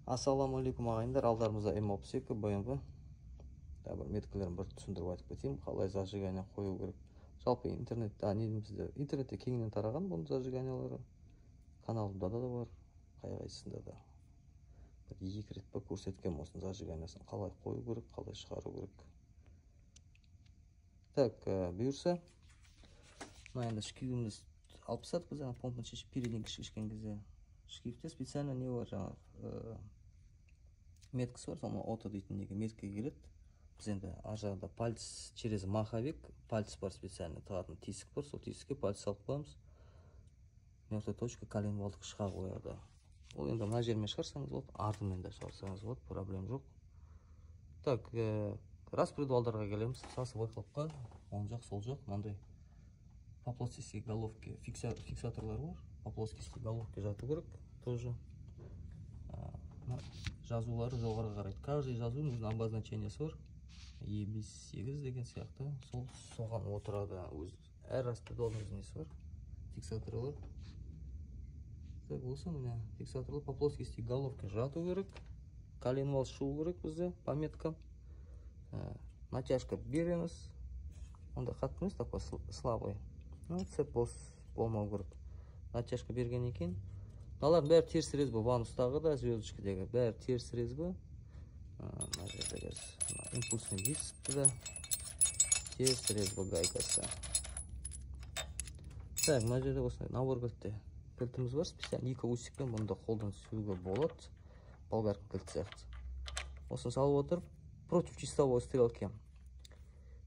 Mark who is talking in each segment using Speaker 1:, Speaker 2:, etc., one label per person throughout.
Speaker 1: Ассалаумағалейкум ағайындар, алдарымызда М62 БМВ. Бір меткілерін бір түсіндіріп айтып кетейін, қалай зажигание қою керек. Жалпы интернетте кеңінен тараған бұл зажиганиялары. Каналымда да бар, қай-қайсысында да. Бір екі рет па көрсеткен осының зажиганиясын қалай қою керек, қалай шығару керек. Так, бұйырса, мына енді шкивіміз алып тастадық біз, помпаны шешіп переден кішкен кезде. Шкивте специально не бар, жаңағы меткасы бар, соны ото дейтін неге меткаға келеді. Біз енді ар жағында пальц через маховик, пальц бар специально тағатын тесік бар, сол тесікке пальц салып қоямыз. Мертвая точка коленвалдық шыға қояды. Ол енді мына жермен шығарсаңыз болады, артымен де шығарсаңыз болады, проблем жоқ. Так, распредвалдарға келеміз. Сасы байқалапқа, оң жақ, сол жақ, мынандай по плоскости головки фиксаторлар бар. По плоскости головки жату керек тоже. Жазулары жоғарға қарайды. Каждый жазудың өзінің обозначениесі бар. E58 деген сияқты. Сол соған отырады. Әр распредвалдың өзінің несі бар. Фиксаторы бар. Так, осы міне фиксаторлар по плоскости головки жату керек. Коленвал шығу керек бізде по меткам. Натяжка береміз. Онда қатты емес, такой слабый. Цеп болмау керек. Натяжка берген екен. Мыналардың бәрі теріс резьба, ванустағы да, звездочкадегі бәрі теріс резьба. Мына жердегі импульсный дискті да теріс резьба гайкасы. Так, мына жерде осындай набор кілтіміз бар, специально екі усикпен бұнда қолдан түсіруге болады. Болгарка кілт сияқты. Осыны салып отырып, против часовой стрелки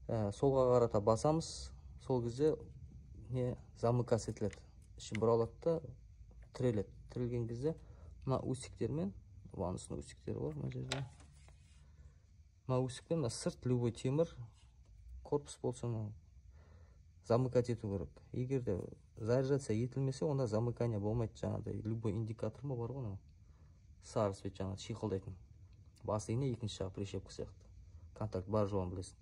Speaker 1: солға қарата басамыз. Сол кезде не замыкас етіледі. Іші бұралады да тіреледі. Тірелген кезде мына усиктермен, ванусының усиктері бар мына жерде. Мына усикпен мына сырт любой темір корпус болсын замыкать ету керек. Егер де заряжация етілмесе, онда замыкание болмайды. Жаңағыдай любой индикатор бар ғой, сары свет жаңағы шиқылдайтын. Басы ине екінші жағы прищепка сияқты. Контакт бар жоғын білесің.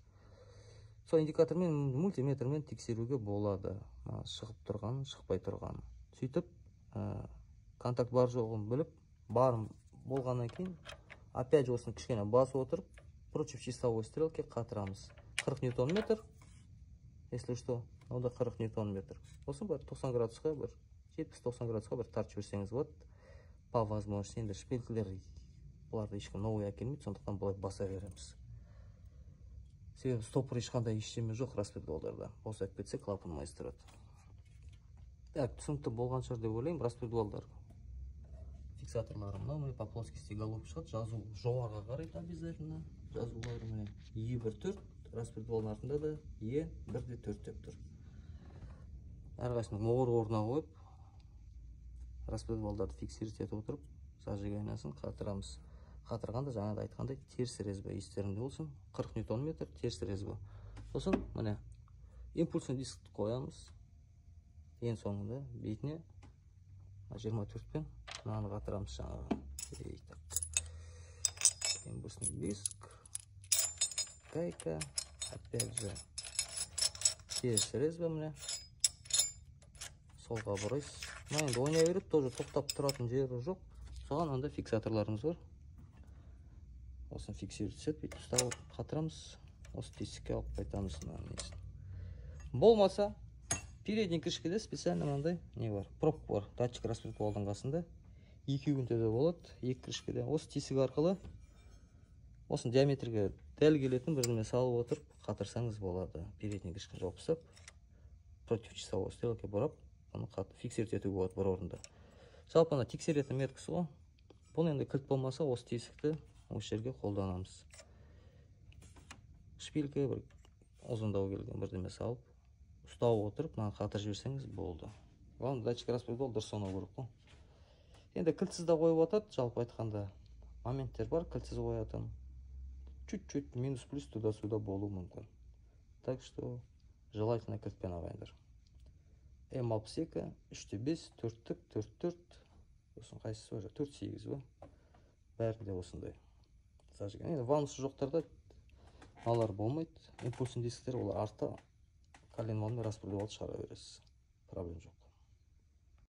Speaker 1: Сол индикатормен мультиметрмен тексеруге болады. Шығып тұрған, шықпай тұрған. Сөйтіп контакт бар жоғын біліп, барым болғаннан кейін, опять же осыны кішкене басып отырып, против часовой стрелки қатырамыз. 40 ньютон метр, если что, онда 40 ньютон метр. Осы бір 90 градусқа, бір 70-90 градусқа бір тартып жіберсеңіз болады. По возможности, енді шпилькілер бұларды ешкім новый әкелмейді, сондықтан бұлай баса береміз. Себебі стопор ешқандай ештеме жоқ распредвалдарда. Босап кетсе клапан майыстырады. Так, түсінікті болған шығар деп ойлаймын. Распредвалдар фиксаторлары мына по плоскости головки шығады. Жазу жоғарға қарайды обязательно. Жазулары міне E14, распредвалдың артында да E1-4 деп тұр. Әрқайсының орнына қойып, распредвалдарды фиксировать етіп отырып, зажиганиясын қатырамыз. Қатырғанда жаңағыда айтқандай теріс резьба естеріңде болсын. 40 ньютон метр теріс резьба. Сосын міне импульсный дискті қоямыз. Ең соңында бетіне 24-пен мынаны қатырамыз жаңағы. Импульсный диск, гайка, опять же теріс резьба міне. Солға бұрайсыз. Мына енді ойнай береді, тоже тоқтап тұратын жері жоқ. Соған анда фиксаторларымыз бар. Осыны фиксировать етіп, бүйтіп ұстап қатырамыз. Осы тесікке алып қайтамыз. Болмаса, передний крышкеде специально мынандай не бар, пробка бар. Датчик распредвалдың қасында. Екеуінде де болады, екі крышкеде. Осы тесік арқылы осының диаметрге дәл келетін бірдеме салып отырып, қатырсаңыз болады. Передний крышка жауып тастап, против часовой стрелки бұрап, оны фиксировать етуге болады бір орында. Жалпы ана тексеретін меткасы ғой. Бұл енді кілт болмаса, осы тесікті осы жерге қолданамыз. Шпилька бір ұзындау келген бірдеме салып, ұстау отырып, мына қатыр жіберсеңіз болды. Оған датчик распредвал дұрыс сонау керек қой. Енді кілтсіз де қойып атады, жалпы айтқанда моменттер бар, кілтсіз қоятын. Чуть-чуть минус-плюс туда-сюда болу мүмкін. Так что желательно кілтпен ағайындар. М62, 3-5, 4-тік, 4-4, осын қайсысы бар, 4-8 ба? Бәрінде осындай. Енді ванусы жоқтарда алар болмайды. Импульсный дисктер олар артта коленвалмен распредвалды шығара бересіз. Проблем жоқ.